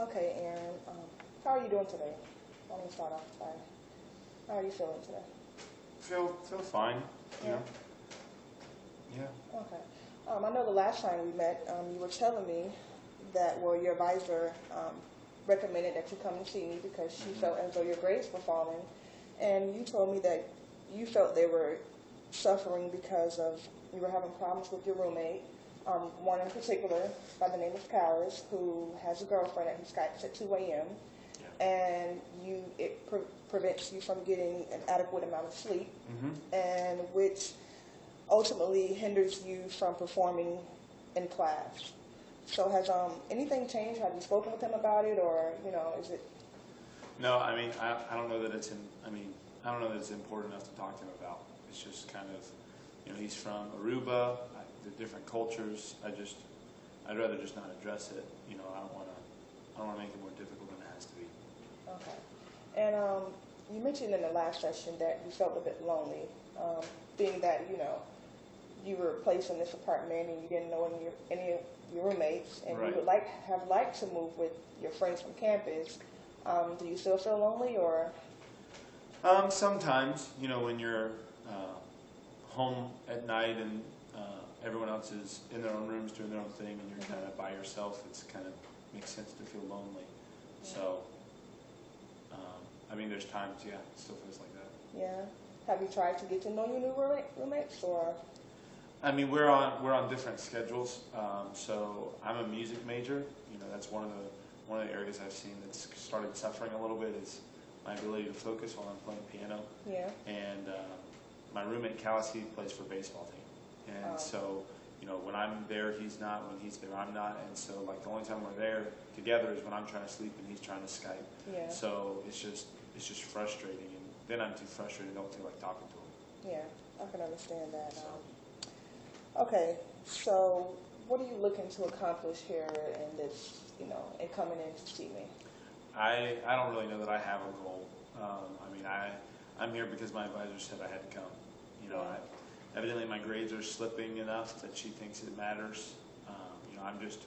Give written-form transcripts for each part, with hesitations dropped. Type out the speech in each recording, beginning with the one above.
Okay, Aaron, how are you doing today? Let me start off by, how are you feeling today? Feel fine. You Yeah? know. Yeah. Okay. I know the last time we met, you were telling me that, well, your advisor recommended that you come and see me because she felt as though your grades were falling. And you told me that you felt they were suffering because of you were having problems with your roommate. One in particular by the name of Callis, who has a girlfriend and he Skypes at 2 a.m. Yeah. And it prevents you from getting an adequate amount of sleep, and which ultimately hinders you from performing in class. So has anything changed? Have you spoken with him about it, or is it? No, I mean, I don't know that it's I don't know that it's important enough to talk to him about. It's just kind of, he's from Aruba, the different cultures. I'd rather just not address it. I don't want to make it more difficult than it has to be. Okay. And you mentioned in the last session that you felt a bit lonely, being that you were placed in this apartment and you didn't know any of your roommates, and Right. you would have liked to move with your friends from campus. Do you still feel lonely, or? Sometimes, when you're home at night and everyone else is in their own rooms doing their own thing and you're kind of by yourself, it's kind of makes sense to feel lonely. So, there's times, yeah, it still feels like that. Yeah. Have you tried to get to know your new roommates, or? We're on different schedules. So I'm a music major. That's one of the areas I've seen that's started suffering a little bit is my ability to focus while I'm playing piano. Yeah. And my roommate Callis, he plays for baseball team, and so when I'm there, he's not. When he's there, I'm not. And so the only time we're there together is when I'm trying to sleep and he's trying to Skype. Yeah. So it's just frustrating, and then I'm too frustrated. I don't feel like talking to him. Yeah, I can understand that. Okay, so what are you looking to accomplish here in this, in coming in to see me? I don't really know that I have a goal. I'm here because my advisor said I had to come. Evidently my grades are slipping enough that she thinks it matters. I'm just,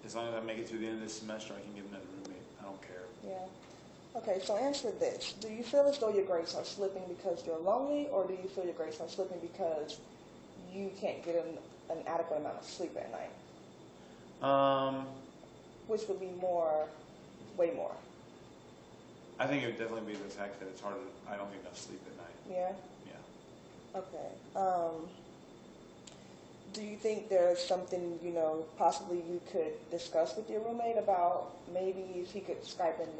as long as I make it through the end of this semester, I can get another roommate. I don't care. Yeah. Okay, so answer this. Do you feel as though your grades are slipping because you're lonely, or do you feel your grades are slipping because you can't get an adequate amount of sleep at night? Which would be way more. I think it would definitely be the fact that it's harder. I don't get enough sleep at night. Yeah? Yeah. Okay. Do you think there's something, possibly you could discuss with your roommate about maybe if he could Skype in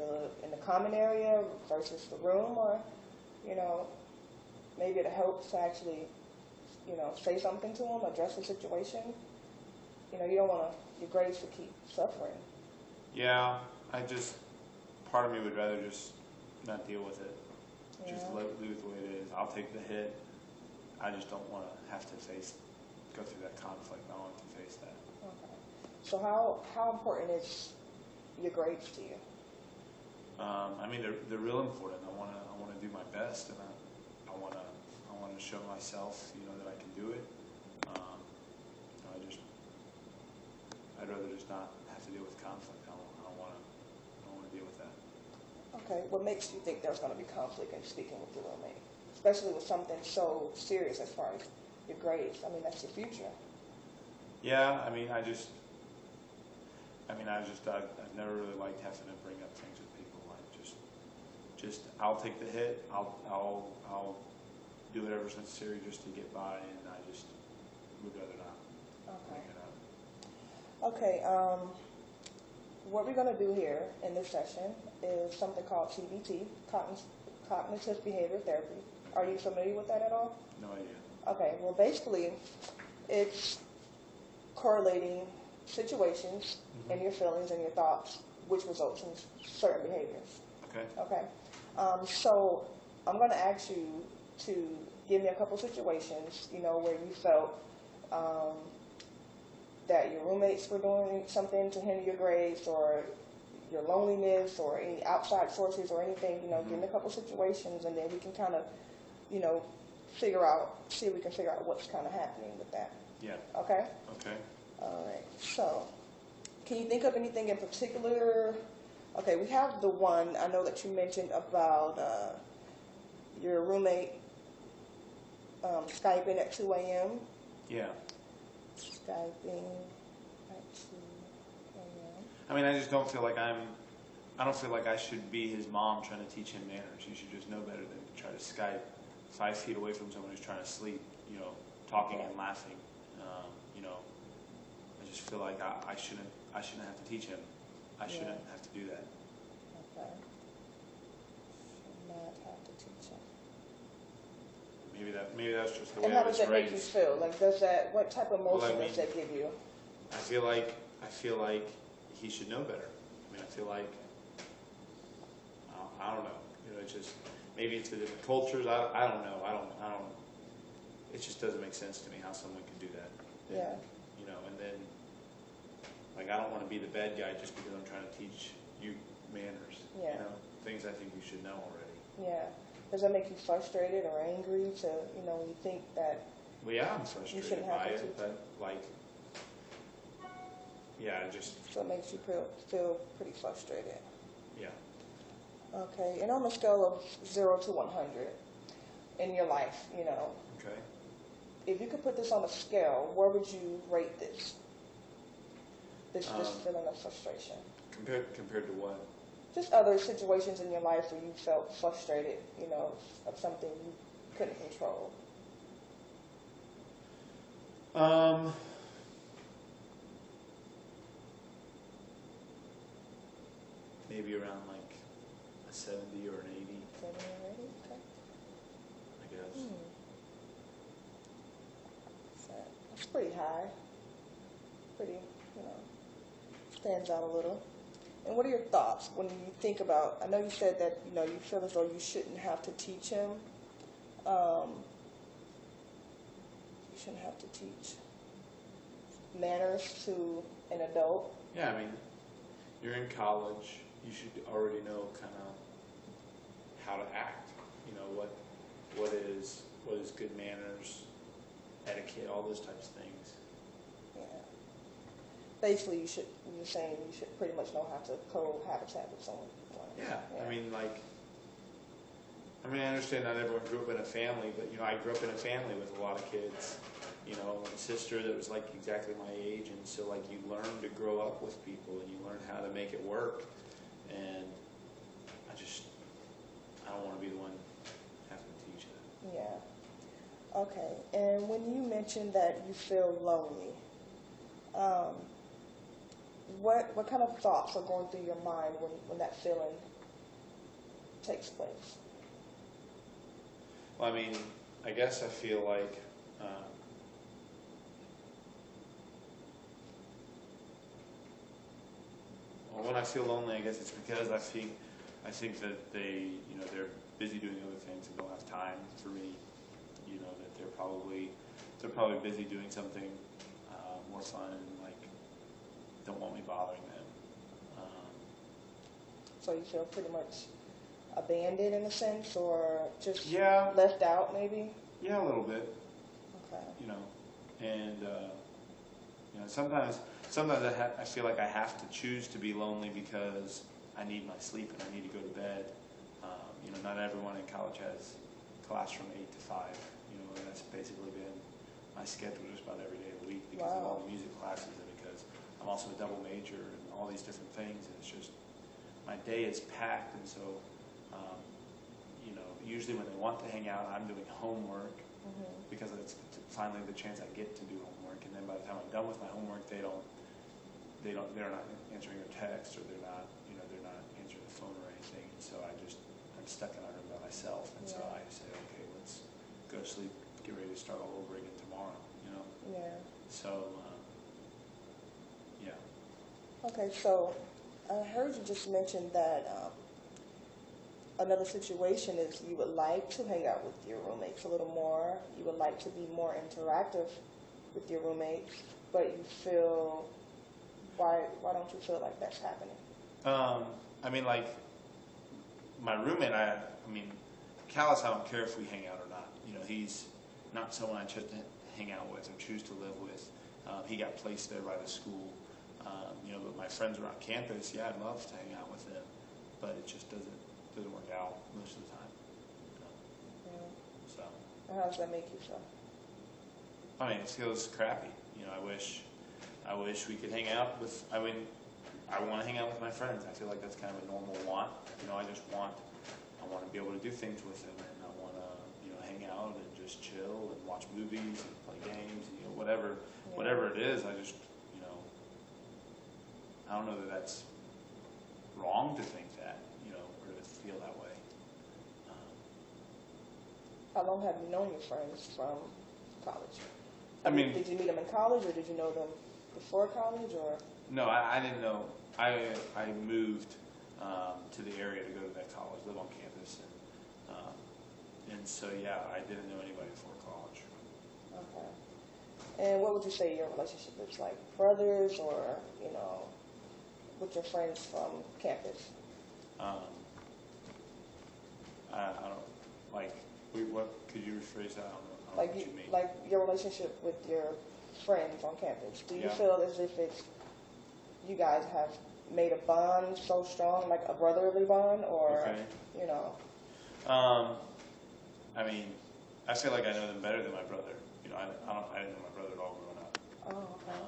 the common area versus the room, or, maybe it helps to actually, say something to him, address the situation? You don't want your grades to keep suffering. Yeah, part of me would rather just not deal with it. Yeah. Just leave it the way it is. I'll take the hit. I just don't want to have to go through that conflict. I don't want to face that. Okay. So how important is your grades to you? They're real important. I want to do my best, and I want to show myself, that I can do it. I'd rather just not have to deal with conflict. I don't want to deal with that. Okay. What makes you think there's going to be conflict in speaking with your roommate, especially with something so serious as far as your grades? That's your future. Yeah, I've never really liked having to bring up things with people. I'll take the hit. I'll do whatever's necessary just to get by, and I just would rather not bring it up. Okay. What we're going to do here in this session is something called CBT, cognitive behavior therapy. Are you familiar with that at all? No idea. Okay. Well, basically, it's correlating situations and your feelings and your thoughts, which results in certain behaviors. Okay. Okay. So I'm going to ask you to give me a couple situations, where you felt that your roommates were doing something to hinder your grades, or your loneliness, or any outside sources or anything. Give me a couple situations, and then we can kind of, see if we can figure out what's kind of happening with that. Yeah. Okay? Okay. All right. So, Can you think of anything in particular? Okay, we have the one, I know that you mentioned about your roommate Skyping at 2 a.m. Yeah. Skyping at 2 a.m. I mean, I just don't feel like I don't feel like I should be his mom trying to teach him manners. You should just know better than to try to Skype 5 feet away from someone who's trying to sleep, talking and laughing. I just feel like I shouldn't have to teach him. I shouldn't have to do that. Okay. Should not have to teach him. Maybe that's just the way And I how was does that make you raised. feel? Like, what type of emotion does that give you? I feel like he should know better. I mean, I feel like I don't know. It's just maybe it's the different cultures. I don't know. I don't. It just doesn't make sense to me how someone can do that. Yeah. And then I don't want to be the bad guy just because I'm trying to teach you manners. Yeah. Things I think you should know already. Yeah. Does that make you frustrated or angry to, when you think that? Well, yeah, I'm frustrated shouldn't have by to it, teach but So it makes you feel pretty frustrated. yeah. Okay. And on a scale of 0 to 100 in your life, Okay. if you could put this on a scale, where would you rate this? This feeling of frustration. Compared to what? Just other situations in your life where you felt frustrated, of something you couldn't control. Maybe around like a 70 or an 80, 70 or 80? Okay. I guess. So that's pretty high. Pretty, stands out a little. And what are your thoughts when you think about, I know you said that, you feel as though you shouldn't have to teach him. You shouldn't have to teach manners to an adult. Yeah, I mean, you're in college. You should already know kind of how to act. What is good manners, etiquette, all those types of things. Yeah. Basically, you're saying you should pretty much know how to cohabitat with someone. Yeah. I understand not everyone grew up in a family, but I grew up in a family with a lot of kids. A sister that was like exactly my age, and so you learn to grow up with people and you learn how to make it work. And I don't want to be the one having to teach that. Yeah. Okay. And when you mentioned that you feel lonely, what kind of thoughts are going through your mind when that feeling takes place? Well, I guess I feel like when I feel lonely, I guess it's because I think that they're busy doing other things and don't have time for me. That they're probably busy doing something more fun and don't want me bothering them. So you feel pretty much abandoned in a sense, or just Yeah. left out maybe? Yeah, a little bit. Okay. And sometimes I feel like I have to choose to be lonely because I need my sleep and I need to go to bed. Not everyone in college has class from 8 to 5. And that's basically been my schedule just about every day of the week because of all the music classes and because I'm also a double major and all these different things. And it's just my day is packed, and so usually when they want to hang out, I'm doing homework because it's finally the chance I get to do homework. And then by the time I'm done with my homework, they're not answering their text, or they're not answering the phone or anything. And so I'm stuck in a room by myself. And so I say, okay, let's go to sleep, get ready to start all over again tomorrow. Yeah. So yeah. Okay, so I heard you just mention that another situation is you would like to hang out with your roommates a little more. You would like to be more interactive with your roommates, but you feel, why don't you feel like that's happening? My roommate, Callis, I don't care if we hang out or not. He's not someone I choose to hang out with or choose to live with. He got placed there by the school. But my friends around campus, yeah, I'd love to hang out with them, but it just doesn't work out most of the time. Yeah. So, And how does that make you feel? I mean, it feels crappy. I wish we could hang out with. I want to hang out with my friends. I feel like that's kind of a normal want. I want to be able to do things with them, and I want to, hang out and just chill and watch movies and play games, whatever it is. I just, I don't know that that's wrong to think that, or to feel that way. How long have you known your friends from college? Did you meet them in college, or did you know them before college, or? No, I didn't know. I moved to the area to go to that college, live on campus, and so yeah, I didn't know anybody before college. Okay. And what would you say your relationship is like, brothers, or with your friends from campus? I don't like. What could you rephrase that? I don't know Like what you mean. like your relationship with your friends on campus. Do you Yeah. feel as if you guys have made a bond so strong, like a brotherly bond, or Okay. you know? I mean, I feel like I know them better than my brother. I didn't know my brother at all growing up. Oh, okay.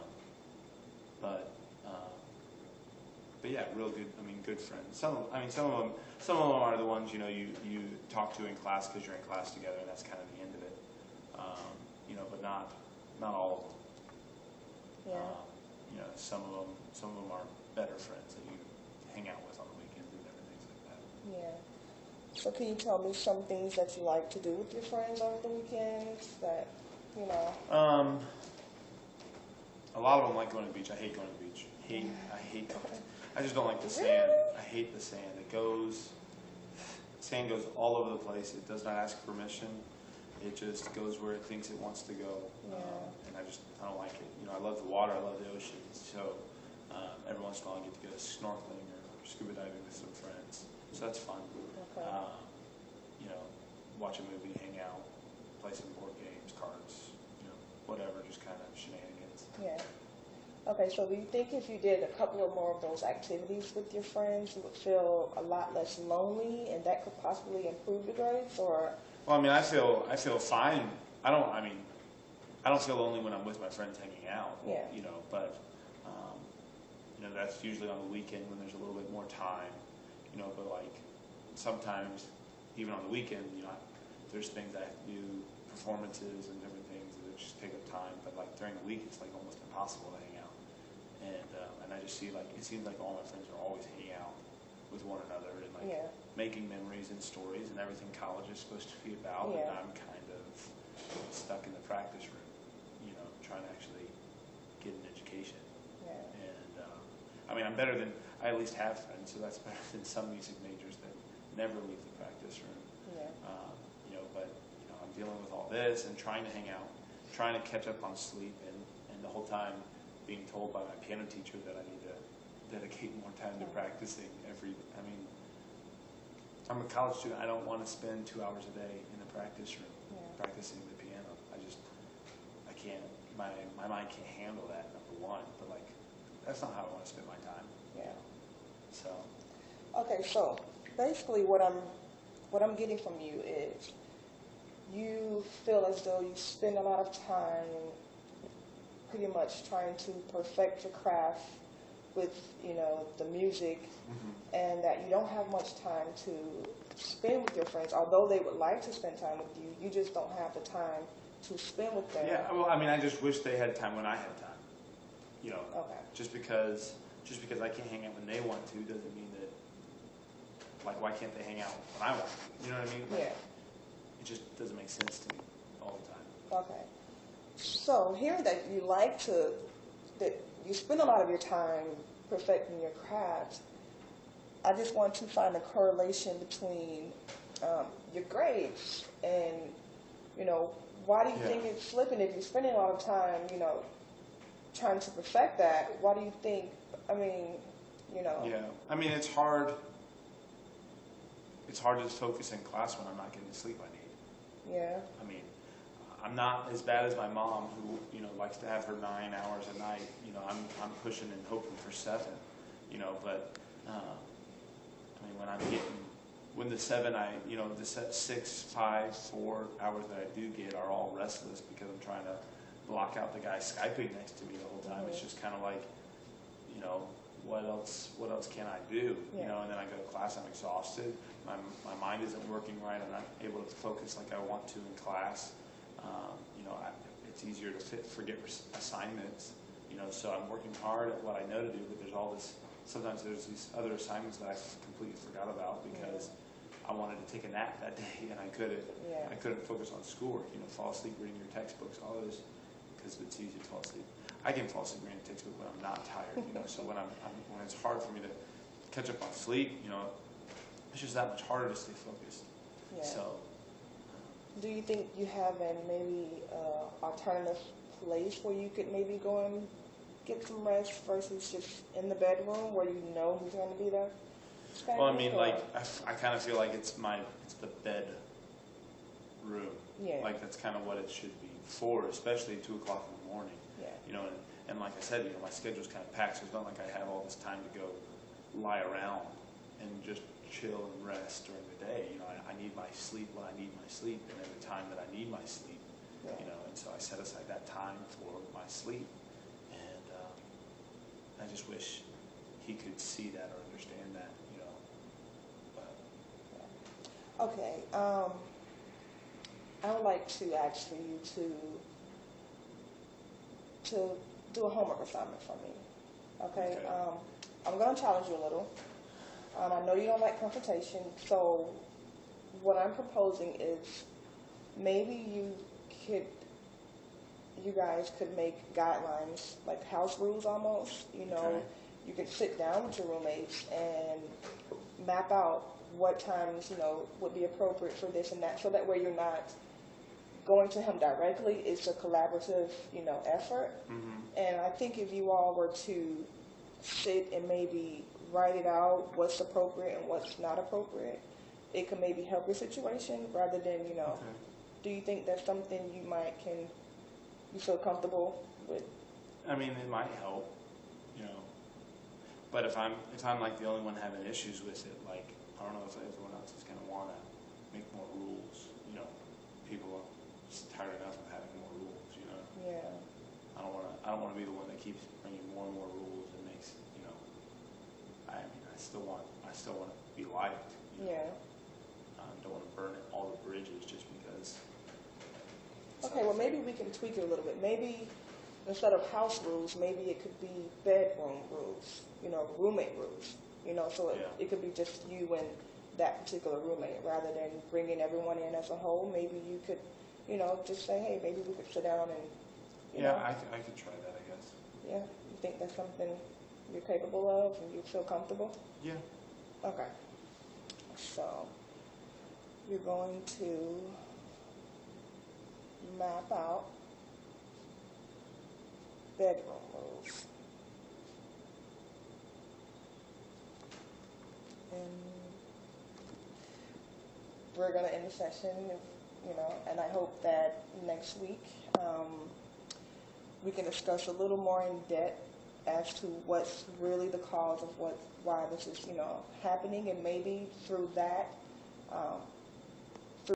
But yeah, real good. I mean, good friends. Some of them are the ones you talk to in class because you're in class together, and that's kind of the end of it. But not all of them. Yeah. Some of them are better friends that you hang out with on the weekends and different things like that. Yeah. So can you tell me some things that you like to do with your friends on the weekends that, A lot of them like going to the beach. I hate going to the beach. I hate going. I just don't like the sand. I hate the sand. Sand goes all over the place. It does not ask permission. It just goes where it thinks it wants to go. Yeah. And I don't like it. I love the water. I love the ocean. So every once in a while I get to go snorkeling or scuba diving with some friends. So that's fun. Okay. Watch a movie, hang out, play some board games, cards, whatever, just kind of shenanigans. Yeah. Okay, so do you think if you did a couple of more of those activities with your friends, you would feel a lot less lonely, and that could possibly improve your grades, or? Well, I feel fine. I don't feel lonely when I'm with my friends hanging out. Yeah. But that's usually on the weekend when there's a little bit more time. But like sometimes, even on the weekend, there's things I have to do, performances and different things that just take up time. But like during the week, it's like almost impossible to hang out. And I just see it seems like all my friends are always hanging out with one another and making memories and stories and everything college is supposed to be about. Yeah. And I'm kind of stuck in the practice room, trying to actually get an education. Yeah. And I'm better than, I at least have friends, so that's better than some music majors that never leave the practice room. Yeah. But I'm dealing with all this and trying to hang out, trying to catch up on sleep, and the whole time being told by my piano teacher that I need to dedicate more time to practicing I'm a college student. I don't want to spend 2 hours a day in the practice room practicing the piano. I can't, my mind can't handle that, number one, but that's not how I want to spend my time. Yeah. So. Okay, so basically what I'm getting from you is you feel as though you spend a lot of time pretty much trying to perfect your craft with, the music, and that you don't have much time to spend with your friends. Although they would like to spend time with you, you just don't have the time to spend with them. Yeah, well, I just wish they had time when I had time. Okay. Just because I can't hang out when they want to doesn't mean that, why can't they hang out when I want to? You know what I mean? Yeah. It just doesn't make sense to me all the time. Okay. So hearing that that you spend a lot of your time perfecting your craft, I just want to find a correlation between your grades and, why do you think it's slipping if you're spending a lot of time, trying to perfect that? Why do you think, Yeah, it's hard. It's hard to focus in class when I'm not getting the sleep I need. Yeah. I'm not as bad as my mom, who, you know, likes to have her 9 hours a night. You know, I'm pushing and hoping for 7, you know, but, I mean, when the 7, you know, the 6, 5, 4 hours that I do get are all restless because I'm trying to block out the guy Skyping next to me the whole time. It's just kind of like, you know, what else can I do? You know, and then I go to class, I'm exhausted. My mind isn't working right. I'm not able to focus like I want to in class. You know, it's easier to forget assignments. You know, so I'm working hard at what I know to do, but sometimes there's these other assignments that I completely forgot about because I wanted to take a nap that day and I couldn't. I couldn't focus on schoolwork. You know, fall asleep reading your textbooks, all those, because it's easy to fall asleep. I can fall asleep reading a textbook when I'm not tired. You know, so when it's hard for me to catch up on sleep, you know, it's just that much harder to stay focused. So. Do you think you have maybe alternative place where you could maybe go and get some rest versus just in the bedroom where you know he's going to be there? Well, I mean, like, I kind of feel like it's the bed room. Like, that's kind of what it should be for, especially at 2 o'clock in the morning. You know, and like I said, you know, my schedule's kind of packed, so it's not like I have all this time to go lie around and just chill and rest during the day. You know, I need my sleep when I need my sleep, and at the time that I need my sleep. You know, and so I set aside that time for my sleep, and I just wish he could see that or understand that. You know, but. Okay. I would like to ask for you to do a homework assignment for me. Okay. I'm going to challenge you a little. I know you don't like confrontation, so what I'm proposing is maybe you guys could make guidelines, like house rules almost. You know, you could sit down with your roommates and map out what times, you know, would be appropriate for this and that, so that way you're not going to him directly. It's a collaborative, you know, effort. And I think if you all were to sit and maybe write it out, what's appropriate and what's not appropriate, it could maybe help your situation rather than, you know. Do you think that's something you feel comfortable with? I mean, it might help, you know. But if I'm like the only one having issues with it, like, I don't know if everyone else is gonna want to make more rules. You know, people are just tired enough of having more rules. You know. I don't want to be the one that keeps bringing more and more rules and makes, you know. I mean, I still want to be liked. You know? Don't want to burn all the bridges just because. Okay, well, maybe we can tweak it a little bit. Maybe instead of house rules, maybe it could be bedroom rules, you know, roommate rules, you know, so it could be just you and that particular roommate rather than bringing everyone in as a whole. Maybe you could, you know, just say, hey, maybe we could sit down and, you know. I could try that, I guess. Yeah, you think that's something you're capable of and you feel comfortable? Yeah. Okay. So you're going to map out bedroom rules. And we're going to end the session, you know, and I hope that next week we can discuss a little more in depth as to what's really the cause of why this is, you know, happening, and maybe through that